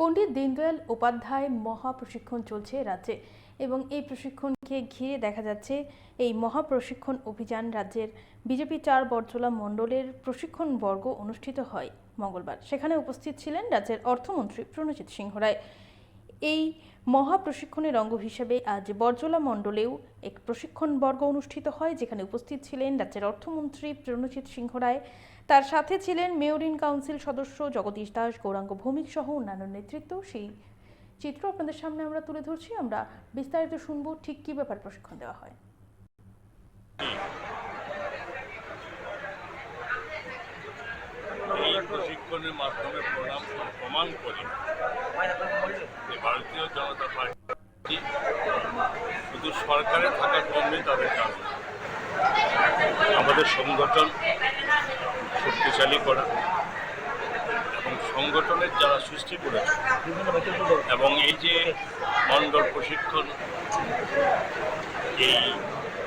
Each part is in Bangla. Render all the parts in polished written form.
পণ্ডিত দীনদয়াল উপাধ্যায় মহা প্রশিক্ষণ চলছে রাজ্যে এবং এই প্রশিক্ষণকে ঘিরে দেখা যাচ্ছে এই মহা প্রশিক্ষণ অভিযান রাজ্যের বিজেপি ৪ বরজলা মণ্ডলের প্রশিক্ষণ বর্গ অনুষ্ঠিত হয় মঙ্গলবার। সেখানে উপস্থিত ছিলেন রাজ্যের অর্থমন্ত্রী প্রণজিৎ সিংহ রায়। এই মহা প্রশিক্ষণের অঙ্গ হিসেবে আজ বরজলা মণ্ডলেও এক প্রশিক্ষণ বর্গ অনুষ্ঠিত হয়, যেখানে উপস্থিত ছিলেন রাজ্যের অর্থমন্ত্রী প্রণজিৎ সিংহ রায়। তার সাথে ছিলেন মেয়র ইন কাউন্সিল সদস্য জগদীশ দাস, গৌরাঙ্গ ভৌমিক সহ অন্যান্য নেতৃত্ব। সেই চিত্র আপনাদের সামনে আমরা তুলে ধরছি। আমরা বিস্তারিত শুনবো ঠিক কি ব্যাপারে প্রশিক্ষণ দেওয়া হয়। এই প্রশিক্ষণের মাধ্যমে প্রমাণ করে যে ভারতীয় জনতা পার্টি শুধু সরকারে থাকার জন্যই তাদের কাজ, আমাদের সংগঠন শক্তিশালী করা এবং সংগঠনের যারা সৃষ্টি করেছে এবং এই যে মণ্ডল প্রশিক্ষণ এই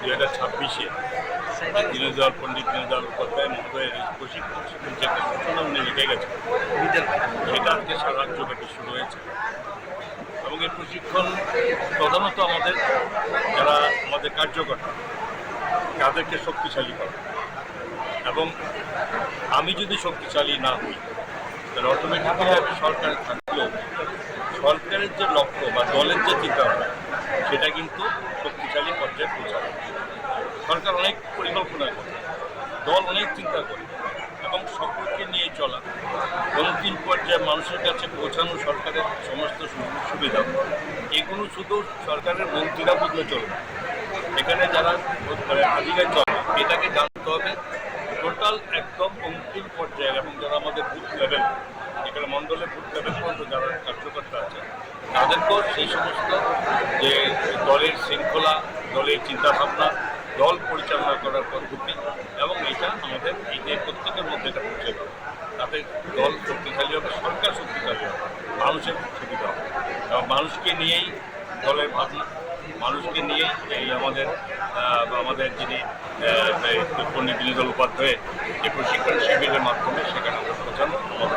2026-এ দীনদয়াল পণ্ডিত দীনদয়াল উপাধ্যায় মহোদয়ের এই প্রশিক্ষণ যে একটা সূচনা উনি লিখে গেছে, সেটা আজকে সারা রাজ্যব্যাপী শুরু হয়েছে। এবং এই প্রশিক্ষণ প্রধানত যারা আমাদের কার্যকর্তা তাদেরকে শক্তিশালী করে। এবং আমি যদি শক্তিশালী না হই তাহলে অটোমেটিক্যালি আমি সরকারে থাকলেও সরকারের যে লক্ষ্য বা দলের যে চিন্তাভাবনা সেটা কিন্তু শক্তিশালী পর্যায়ে পৌঁছাবে। সরকার অনেক পরিকল্পনা করে, দল অনেক চিন্তা করে এবং সকলকে নিয়ে চলা অন্তিম পর্যায়ে মানুষের কাছে পৌঁছানো সরকারের সমস্ত সুবিধা, এগুলো শুধু সরকারের মন্ত্রীরা বুঝলে চলবে। এখানে যারা আধিকারিক চলে এটাকে জানতে হবে টোটাল একদম অন্তিম পর্যায়ে, এবং যারা আমাদের বুথ লেভেল, এখানে মণ্ডলের বুথ লেভেল পর্যন্ত যারা কার্যকর্তা আছে তাদেরকেও সেই সমস্ত যে দলের শৃঙ্খলা, দলের চিন্তাভাবনা, দল পরিচালনা করার পদ্ধতি এবং এটা আমাদের এই যে প্রত্যেকের মধ্যে এটা পৌঁছে দেবে। তাতে দল শক্তিশালী হবে, সরকার শক্তিশালী হবে, মানুষের সুবিধা হবে এবং মানুষকে নিয়েই দলের ভাবনা, মানুষকে নিয়েই এই আমাদের যিনি পণ্ডিত দীনদয়াল উপাধ্যায়ের এই প্রশিক্ষণ শিবিরের মাধ্যমে সেখানে আমরা পৌঁছানো আমাদের